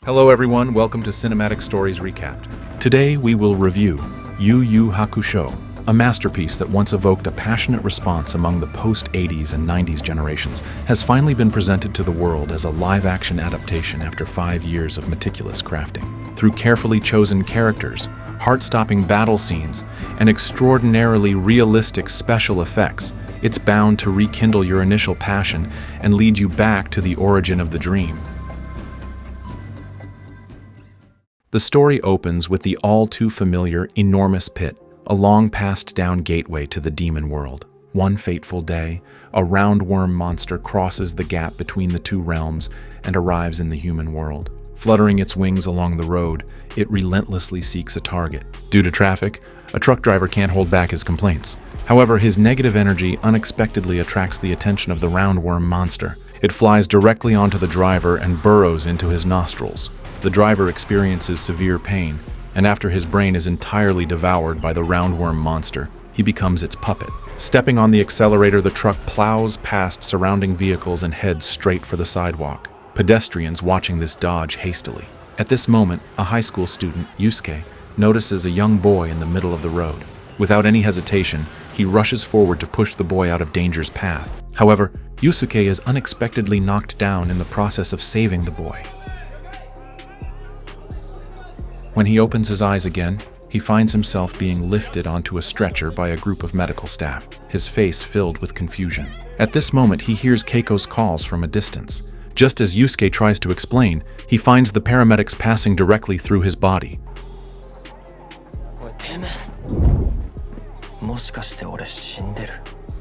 Hello everyone, welcome to Cinematic Stories Recapped. Today we will review Yuyu Hakusho, a masterpiece that once evoked a passionate response among the post-80s and 90s generations, has finally been presented to the world as a live-action adaptation after 5 years of meticulous crafting. Through carefully chosen characters, heart-stopping battle scenes, and extraordinarily realistic special effects, it's bound to rekindle your initial passion and lead you back to the origin of the dream. The story opens with the all-too-familiar enormous pit, a long passed-down gateway to the demon world. One fateful day, a roundworm monster crosses the gap between the two realms and arrives in the human world. Fluttering its wings along the road, it relentlessly seeks a target. Due to traffic, a truck driver can't hold back his complaints. However, his negative energy unexpectedly attracts the attention of the roundworm monster. It flies directly onto the driver and burrows into his nostrils. The driver experiences severe pain, and after his brain is entirely devoured by the roundworm monster, he becomes its puppet. Stepping on the accelerator, the truck plows past surrounding vehicles and heads straight for the sidewalk. Pedestrians watching this dodge hastily. At this moment, a high school student, Yusuke, notices a young boy in the middle of the road. Without any hesitation, he rushes forward to push the boy out of danger's path. However, Yusuke is unexpectedly knocked down in the process of saving the boy. When he opens his eyes again, he finds himself being lifted onto a stretcher by a group of medical staff, his face filled with confusion. At this moment, he hears Keiko's calls from a distance. Just as Yusuke tries to explain, he finds the paramedics passing directly through his body.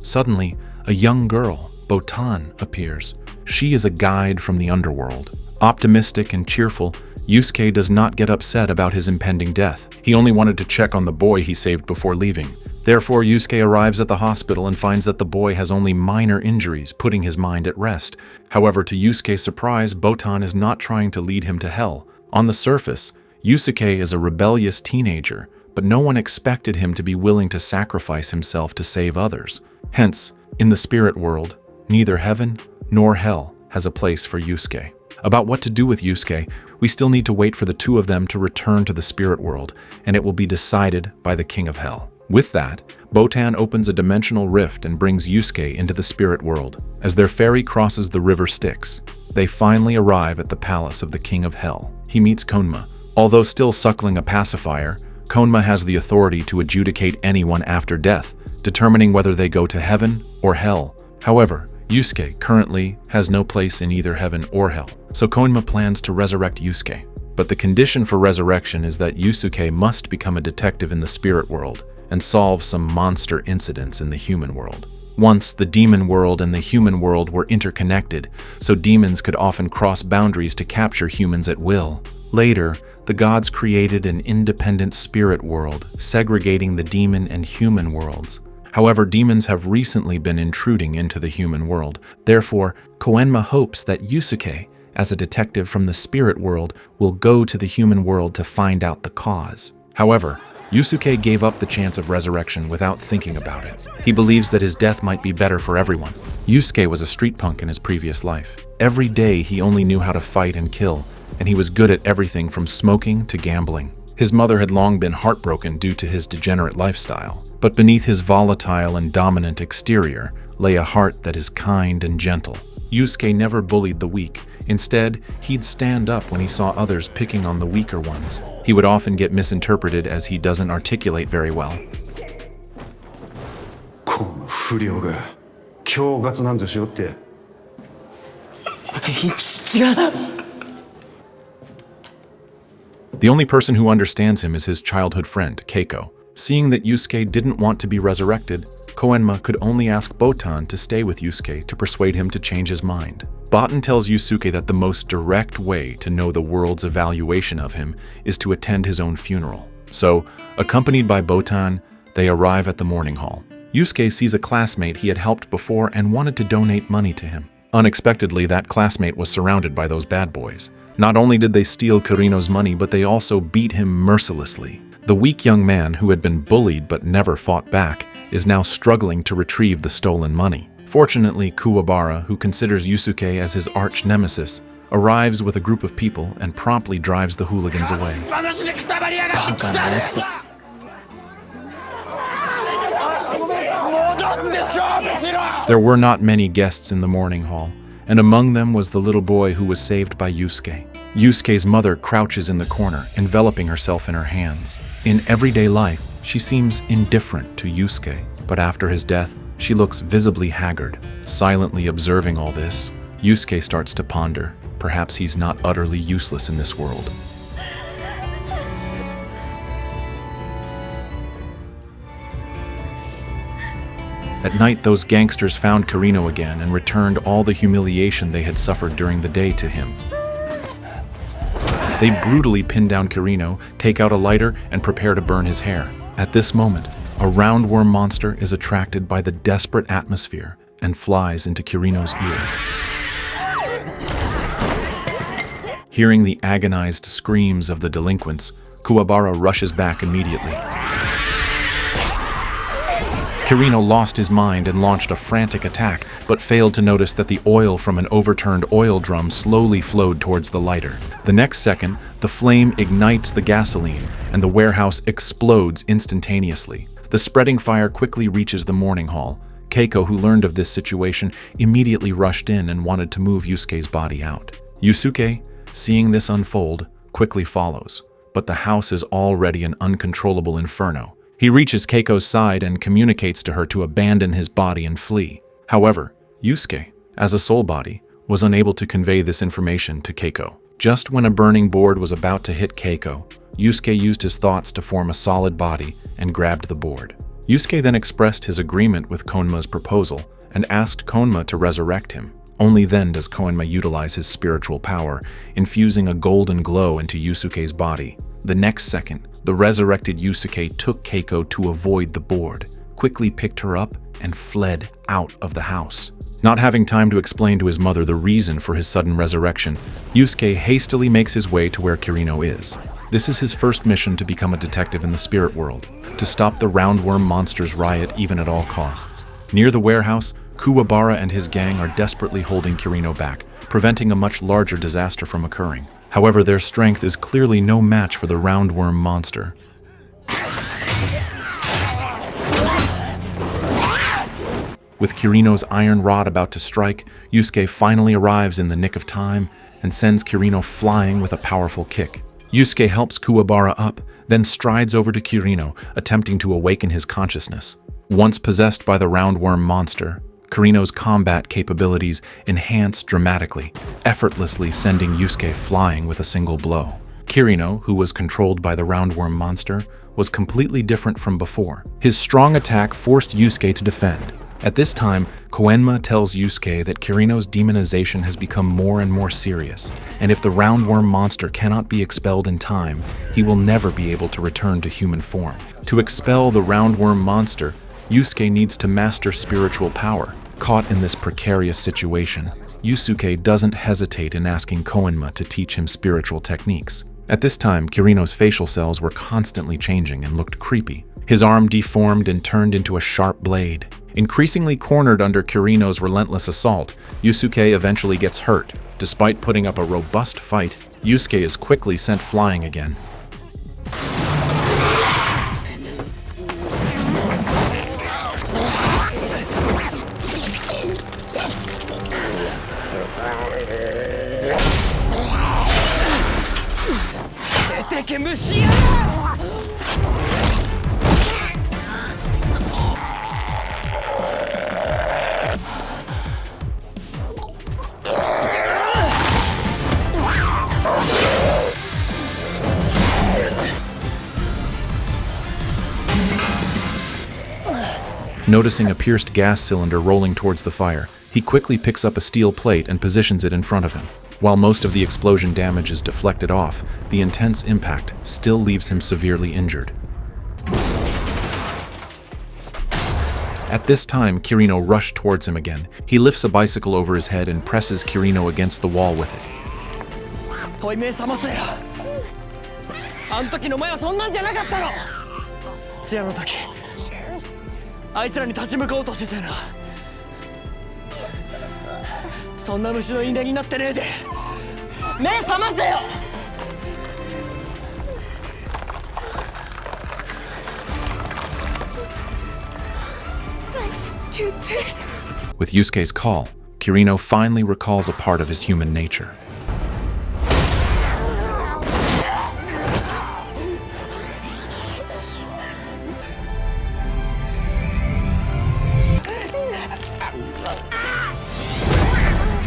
Suddenly, a young girl, Botan, appears. She is a guide from the underworld. Optimistic and cheerful, Yusuke does not get upset about his impending death. He only wanted to check on the boy he saved before leaving. Therefore, Yusuke arrives at the hospital and finds that the boy has only minor injuries, putting his mind at rest. However, to Yusuke's surprise, Botan is not trying to lead him to hell. On the surface, Yusuke is a rebellious teenager, but no one expected him to be willing to sacrifice himself to save others. Hence, in the spirit world, neither heaven nor hell has a place for Yusuke. About what to do with Yusuke, we still need to wait for the two of them to return to the spirit world, and it will be decided by the King of Hell. With that, Botan opens a dimensional rift and brings Yusuke into the spirit world. As their ferry crosses the river Styx, they finally arrive at the palace of the King of Hell. He meets Konma. Although still suckling a pacifier, Konma has the authority to adjudicate anyone after death, determining whether they go to heaven or hell. However, Yusuke currently has no place in either heaven or hell, so Konma plans to resurrect Yusuke. But the condition for resurrection is that Yusuke must become a detective in the spirit world and solve some monster incidents in the human world. Once, the demon world and the human world were interconnected, so demons could often cross boundaries to capture humans at will. Later, the gods created an independent spirit world, segregating the demon and human worlds. However, demons have recently been intruding into the human world. Therefore, Koenma hopes that Yusuke, as a detective from the spirit world, will go to the human world to find out the cause. However, Yusuke gave up the chance of resurrection without thinking about it. He believes that his death might be better for everyone. Yusuke was a street punk in his previous life. Every day he only knew how to fight and kill, and he was good at everything from smoking to gambling. His mother had long been heartbroken due to his degenerate lifestyle, but beneath his volatile and dominant exterior lay a heart that is kind and gentle. Yusuke never bullied the weak. Instead, he'd stand up when he saw others picking on the weaker ones. He would often get misinterpreted as he doesn't articulate very well. The only person who understands him is his childhood friend, Keiko. Seeing that Yusuke didn't want to be resurrected, Koenma could only ask Botan to stay with Yusuke to persuade him to change his mind. Botan tells Yusuke that the most direct way to know the world's evaluation of him is to attend his own funeral. So, accompanied by Botan, they arrive at the mourning hall. Yusuke sees a classmate he had helped before and wanted to donate money to him. Unexpectedly, that classmate was surrounded by those bad boys. Not only did they steal Kurino's money, but they also beat him mercilessly. The weak young man, who had been bullied but never fought back, is now struggling to retrieve the stolen money. Fortunately, Kuwabara, who considers Yusuke as his arch-nemesis, arrives with a group of people and promptly drives the hooligans away. There were not many guests in the morning hall, and among them was the little boy who was saved by Yusuke. Yusuke's mother crouches in the corner, enveloping herself in her hands. In everyday life, she seems indifferent to Yusuke, but after his death, she looks visibly haggard. Silently observing all this, Yusuke starts to ponder. Perhaps he's not utterly useless in this world. At night, those gangsters found Kirino again and returned all the humiliation they had suffered during the day to him. They brutally pin down Kirino, take out a lighter, and prepare to burn his hair. At this moment, a roundworm monster is attracted by the desperate atmosphere and flies into Kirino's ear. Hearing the agonized screams of the delinquents, Kuwabara rushes back immediately. Kirino lost his mind and launched a frantic attack, but failed to notice that the oil from an overturned oil drum slowly flowed towards the lighter. The next second, the flame ignites the gasoline, and the warehouse explodes instantaneously. The spreading fire quickly reaches the morning hall. Keiko, who learned of this situation, immediately rushed in and wanted to move Yusuke's body out. Yusuke, seeing this unfold, quickly follows, but the house is already an uncontrollable inferno. He reaches Keiko's side and communicates to her to abandon his body and flee. However, Yusuke, as a soul body, was unable to convey this information to Keiko. Just when a burning board was about to hit Keiko, Yusuke used his thoughts to form a solid body and grabbed the board. Yusuke then expressed his agreement with Konma's proposal and asked Konma to resurrect him. Only then does Konma utilize his spiritual power, infusing a golden glow into Yusuke's body. The next second, the resurrected Yusuke took Keiko to avoid the board, quickly picked her up, and fled out of the house. Not having time to explain to his mother the reason for his sudden resurrection, Yusuke hastily makes his way to where Kirino is. This is his first mission to become a detective in the spirit world, to stop the roundworm monster's riot even at all costs. Near the warehouse, Kuwabara and his gang are desperately holding Kirino back, preventing a much larger disaster from occurring. However, their strength is clearly no match for the roundworm monster. With Kirino's iron rod about to strike, Yusuke finally arrives in the nick of time and sends Kirino flying with a powerful kick. Yusuke helps Kuwabara up, then strides over to Kirino, attempting to awaken his consciousness. Once possessed by the roundworm monster, Kirino's combat capabilities enhance dramatically, effortlessly sending Yusuke flying with a single blow. Kirino, who was controlled by the roundworm monster, was completely different from before. His strong attack forced Yusuke to defend. At this time, Koenma tells Yusuke that Kirino's demonization has become more and more serious, and if the roundworm monster cannot be expelled in time, he will never be able to return to human form. To expel the roundworm monster, Yusuke needs to master spiritual power. Caught in this precarious situation, Yusuke doesn't hesitate in asking Koenma to teach him spiritual techniques. At this time, Kirino's facial cells were constantly changing and looked creepy. His arm deformed and turned into a sharp blade. Increasingly cornered under Kirino's relentless assault, Yusuke eventually gets hurt. Despite putting up a robust fight, Yusuke is quickly sent flying again. Noticing a pierced gas cylinder rolling towards the fire, he quickly picks up a steel plate and positions it in front of him. While most of the explosion damage is deflected off, the intense impact still leaves him severely injured. At this time, Kirino rushed towards him again. He lifts a bicycle over his head and presses Kirino against the wall with it. 目覚ませよ With Yusuke's call, Kirino finally recalls a part of his human nature.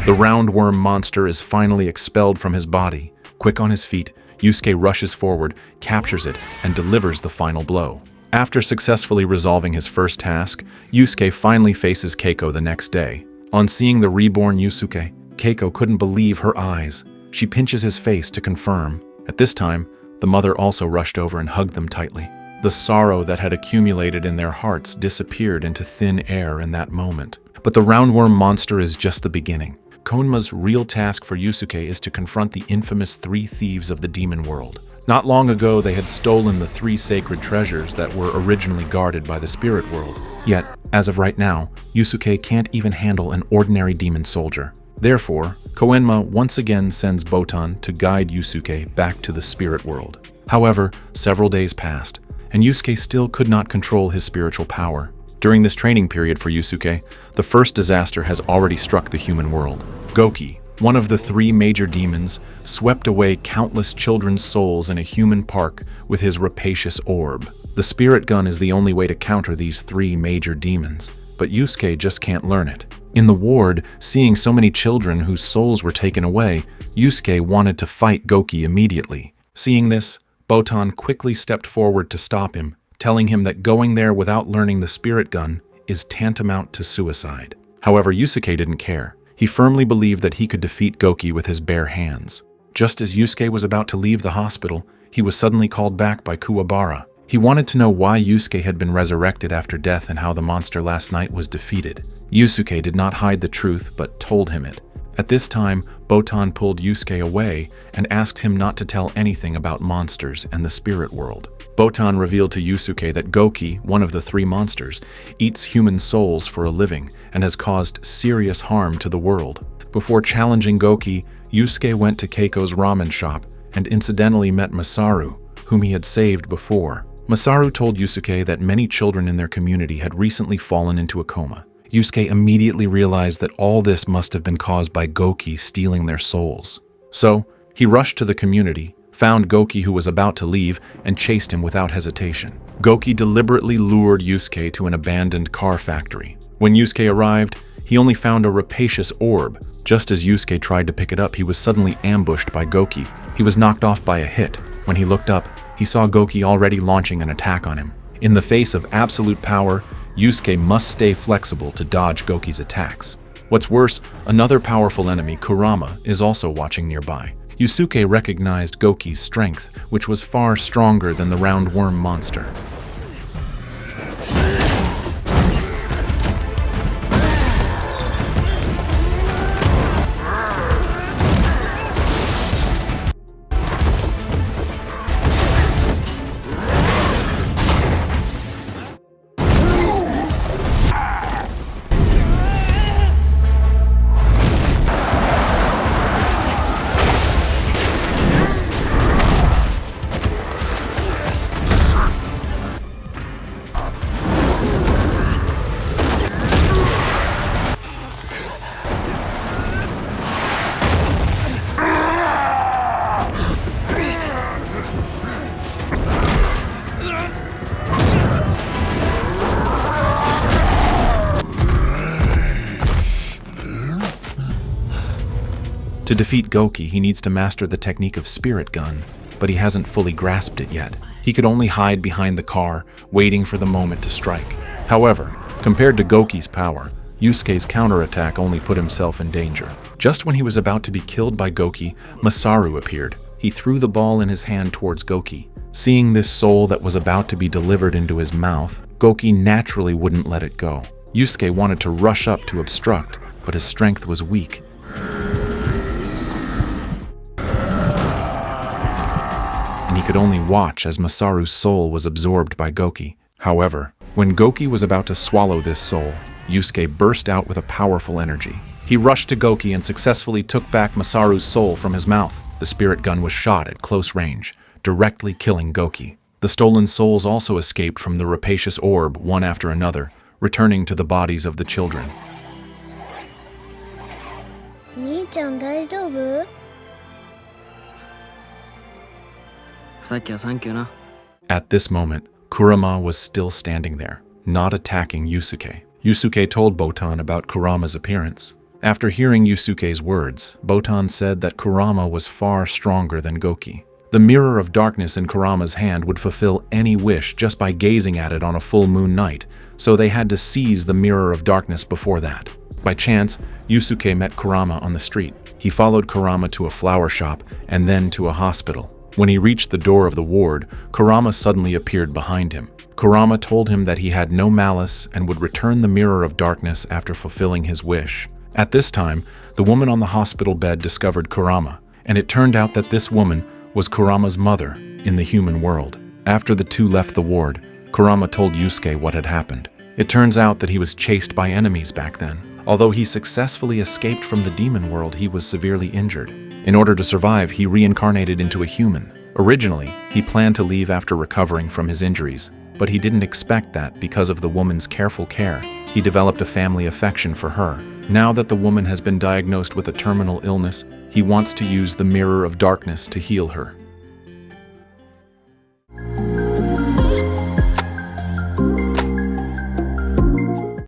The roundworm monster is finally expelled from his body. Quick on his feet, Yusuke rushes forward, captures it, and delivers the final blow. After successfully resolving his first task, Yusuke finally faces Keiko the next day. On seeing the reborn Yusuke, Keiko couldn't believe her eyes. She pinches his face to confirm. At this time, the mother also rushed over and hugged them tightly. The sorrow that had accumulated in their hearts disappeared into thin air in that moment. But the roundworm monster is just the beginning. Konma's real task for Yusuke is to confront the infamous 3 thieves of the demon world. Not long ago, they had stolen the 3 sacred treasures that were originally guarded by the spirit world. Yet, as of right now, Yusuke can't even handle an ordinary demon soldier. Therefore, Koenma once again sends Botan to guide Yusuke back to the spirit world. However, several days passed, and Yusuke still could not control his spiritual power. During this training period for Yusuke, the first disaster has already struck the human world. Goki, one of the 3 major demons, swept away countless children's souls in a human park with his rapacious orb. The spirit gun is the only way to counter these 3 major demons, but Yusuke just can't learn it. In the ward, seeing so many children whose souls were taken away, Yusuke wanted to fight Goki immediately. Seeing this, Botan quickly stepped forward to stop him, telling him that going there without learning the spirit gun is tantamount to suicide. However, Yusuke didn't care. He firmly believed that he could defeat Goki with his bare hands. Just as Yusuke was about to leave the hospital, he was suddenly called back by Kuwabara. He wanted to know why Yusuke had been resurrected after death and how the monster last night was defeated. Yusuke did not hide the truth, but told him it. At this time, Botan pulled Yusuke away and asked him not to tell anything about monsters and the spirit world. Botan revealed to Yusuke that Goki, one of the 3 monsters, eats human souls for a living and has caused serious harm to the world. Before challenging Goki, Yusuke went to Keiko's ramen shop and incidentally met Masaru, whom he had saved before. Masaru told Yusuke that many children in their community had recently fallen into a coma. Yusuke immediately realized that all this must have been caused by Goki stealing their souls. So, he rushed to the community, found Goki who was about to leave, and chased him without hesitation. Goki deliberately lured Yusuke to an abandoned car factory. When Yusuke arrived, he only found a rapacious orb. Just as Yusuke tried to pick it up, he was suddenly ambushed by Goki. He was knocked off by a hit. When he looked up, he saw Goki already launching an attack on him. In the face of absolute power, Yusuke must stay flexible to dodge Goki's attacks. What's worse, another powerful enemy, Kurama, is also watching nearby. Yusuke recognized Goki's strength, which was far stronger than the roundworm monster. To defeat Goki, he needs to master the technique of Spirit Gun, but he hasn't fully grasped it yet. He could only hide behind the car, waiting for the moment to strike. However, compared to Goki's power, Yusuke's counterattack only put himself in danger. Just when he was about to be killed by Goki, Masaru appeared. He threw the ball in his hand towards Goki. Seeing this soul that was about to be delivered into his mouth, Goki naturally wouldn't let it go. Yusuke wanted to rush up to obstruct, but his strength was weak. And he could only watch as Masaru's soul was absorbed by Goki. However, when Goki was about to swallow this soul, Yusuke burst out with a powerful energy. He rushed to Goki and successfully took back Masaru's soul from his mouth. The spirit gun was shot at close range, directly killing Goki. The stolen souls also escaped from the rapacious orb one after another, returning to the bodies of the children. 兄ちゃん大丈夫? さっきはサンキューな。 At this moment, Kurama was still standing there, not attacking Yusuke. Yusuke told Botan about Kurama's appearance. After hearing Yusuke's words, Botan said that Kurama was far stronger than Goki. The mirror of darkness in Kurama's hand would fulfill any wish just by gazing at it on a full moon night, so they had to seize the mirror of darkness before that. By chance, Yusuke met Kurama on the street. He followed Kurama to a flower shop and then to a hospital. When he reached the door of the ward, Kurama suddenly appeared behind him. Kurama told him that he had no malice and would return the mirror of darkness after fulfilling his wish. At this time, the woman on the hospital bed discovered Kurama, and it turned out that this woman was Kurama's mother in the human world. After the two left the ward, Kurama told Yusuke what had happened. It turns out that he was chased by enemies back then. Although he successfully escaped from the demon world, he was severely injured. In order to survive, he reincarnated into a human. Originally, he planned to leave after recovering from his injuries, but he didn't expect that because of the woman's careful care. He developed a family affection for her. Now that the woman has been diagnosed with a terminal illness, he wants to use the mirror of darkness to heal her.